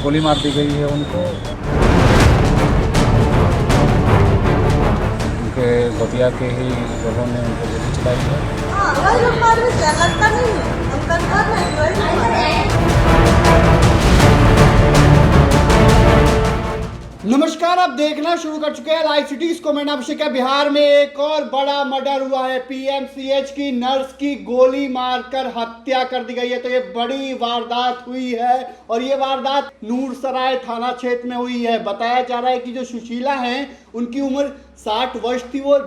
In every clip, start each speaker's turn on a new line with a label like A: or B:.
A: गोली मार दी गई है उनको। उनके गोतिया के ही लोगों ने उनको गोली चलाई है।
B: वही लोग मार रहे थे, लगता नहीं है, हम कंफर्म है कि वही लोग मार रहे हैं।
C: नमस्कार, आप देखना शुरू कर चुके हैं लाइव सिटीज को। मैं अभिषेक है। बिहार में एक और बड़ा मर्डर हुआ है। पीएमसीएच की नर्स की गोली मारकर हत्या कर दी गई है। तो ये बड़ी वारदात हुई है और ये वारदात नूरसराय थाना क्षेत्र में हुई है। बताया जा रहा है कि जो सुशीला हैं उनकी उम्र 60 वर्ष थी। वो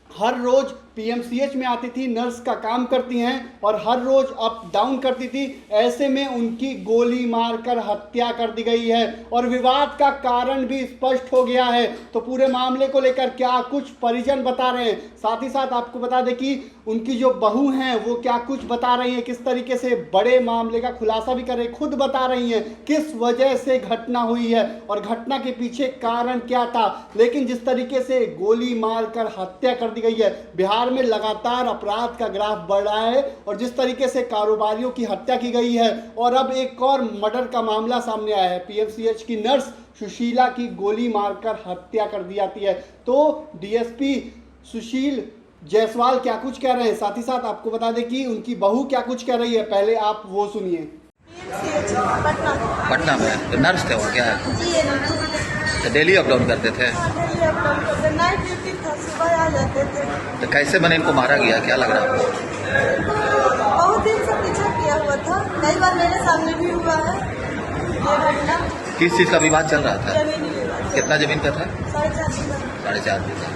C: हर रोज पीएमसीएच में आती थी, नर्स का काम करती हैं और हर रोज अप डाउन करती थी। ऐसे में उनकी गोली मारकर हत्या कर दी गई है और विवाद का कारण भी स्पष्ट हो गया है। तो पूरे मामले को लेकर क्या कुछ परिजन बता रहे हैं, साथ ही साथ आपको बता दें कि उनकी जो बहू हैं वो क्या कुछ बता रही हैं, किस तरीके से बड़े मामले का खुलासा भी कर रही, खुद बता रही हैं किस वजह से घटना हुई है और घटना के पीछे कारण क्या था। लेकिन जिस तरीके से गोली मारकर हत्या कर दी गई है, बिहार में लगातार अपराध का ग्राफ बढ़ रहा है और जिस तरीके से कारोबारियों की हत्या की गई है और अब एक और मर्डर का मामला सामने आया है। पीएमसीएच की नर्स सुशीला की गोली मारकर हत्या कर दी जाती है। तो डीएसपी सुशील जायसवाल क्या कुछ कह रहे हैं, साथ ही साथ आपको बता दें कि उनकी बहू क्या कुछ कह रही है। पहले आप वो सुनिए।
D: पटना में तो नर्स थे वो क्या है?
B: जी ये लोग
D: तो डेली अप डाउन करते थे।
B: डेली अप डाउन करते, नाइट ड्यूटी था, सुबह आ जाते थे।
D: तो कैसे मैंने इनको मारा गया, क्या लग रहा है आपको?
B: बहुत दिन से पीछा किया हुआ था, कई बार मेरे सामने भी हुआ है ये घटना।
D: किस चीज़ का विवाद चल रहा था?
B: जमीनी विवाद।
D: कितना जमीन का था?
B: 4.5
D: बीघा।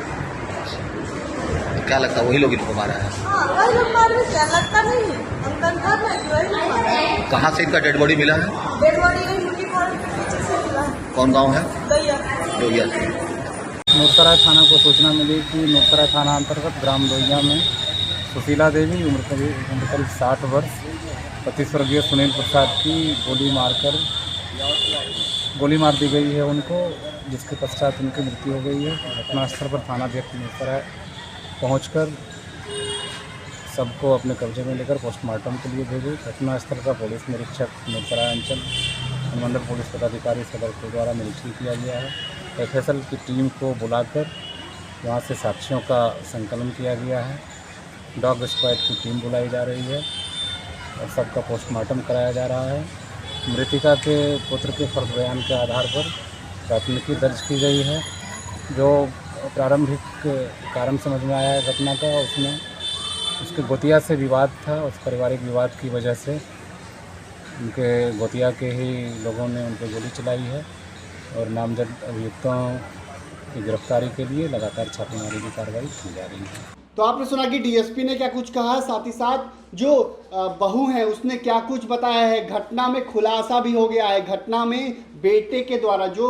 D: तो क्या लगता है वही लोग इनको मारा है?
B: हाँ, वही लोग मार रहे थे, लगता नहीं है, हम कंफर्म है कि वही लोग मार रहे हैं।
D: कहाँ से इनका डेड बॉडी मिला है?
B: डेड बॉडी यही मुर्गी फार्म के पीछे से मिला है।
D: कौन गांव है?
B: दैया।
D: लोहिया।
A: नूरसराय थाना को सूचना मिली कि नूरसराय थाना अंतर्गत ग्राम लोहिया में सुशीला देवी उम्र करीब 60 वर्ष, पति स्वर्गीय सुनील प्रसाद की गोली मार दी गई है उनको, जिसके पश्चात उनकी मृत्यु हो गई है। घटनास्थल पर थानाध्यक्ष नूरसराय पहुंचकर सबको अपने कब्जे में लेकर पोस्टमार्टम के लिए भेजे। घटनास्थल का पुलिस निरीक्षक नूरसराय अंचल अनुमंडल पुलिस पदाधिकारी सदर के द्वारा निरीक्षण किया गया है। एफएसएल की टीम को बुलाकर वहां से साक्ष्यों का संकलन किया गया है। डॉग स्क्वाड की टीम बुलाई जा रही है और सबका पोस्टमार्टम कराया जा रहा है। मृतिका के पुत्र के फर्द बयान के आधार पर प्राथमिकी दर्ज की गई है। जो प्रारंभिक कारण समझ में आया है घटना का, उसमें उसके गोतिया से विवाद था। उस पारिवारिक विवाद की वजह से उनके गोतिया के ही लोगों ने उन पर गोली चलाई है और नामजद अभियुक्तों की गिरफ्तारी के लिए लगातार छापेमारी की कार्रवाई की जा रही है।
C: तो आपने सुना कि डीएसपी ने क्या कुछ कहा, साथ ही साथ जो बहू है उसने क्या कुछ बताया है। घटना में खुलासा भी हो गया है। घटना में बेटे के द्वारा जो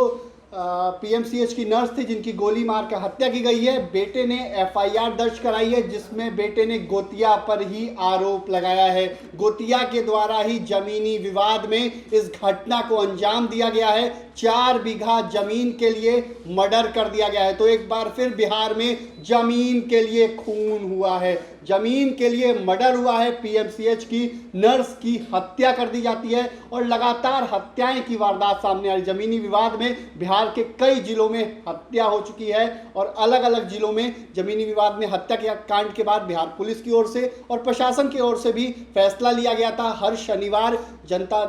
C: पीएमसीएच की नर्स थी जिनकी गोली मारकर हत्या की गई है, बेटे ने एफआईआर दर्ज कराई है, जिसमें बेटे ने गोतिया पर ही आरोप लगाया है। गोतिया के द्वारा ही जमीनी विवाद में इस घटना को अंजाम दिया गया है। 4 बीघा जमीन के लिए मर्डर कर दिया गया है। तो एक बार फिर बिहार में जमीन के लिए खून हुआ है, जमीन के लिए मर्डर हुआ है। पीएमसीएच की नर्स की हत्या कर दी जाती है और लगातार हत्याएं की वारदात सामने आ रही। जमीनी विवाद में बिहार के कई जिलों में हत्या हो चुकी है और अलग अलग जिलों में जमीनी विवाद में हत्या के कांड के बाद बिहार पुलिस की ओर से और प्रशासन की ओर से भी फैसला लिया गया था। हर शनिवार जनता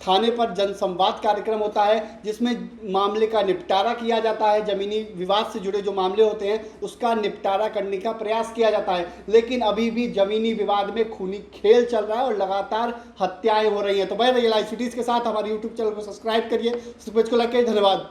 C: थाने पर जनसंवाद कार्यक्रम होता है, जिसमें मामले का निपटारा किया जाता है। जमीनी विवाद से जुड़े जो मामले होते हैं उसका निपटारा करने का प्रयास किया जाता है। लेकिन अभी भी जमीनी विवाद में खूनी खेल चल रहा है और लगातार हत्याएं हो रही हैं। तो बने रहिए लाइव सिटीज के साथ। हमारे यूट्यूब चैनल को सब्सक्राइब करिए, इस पेज को लाइक करिए। धन्यवाद।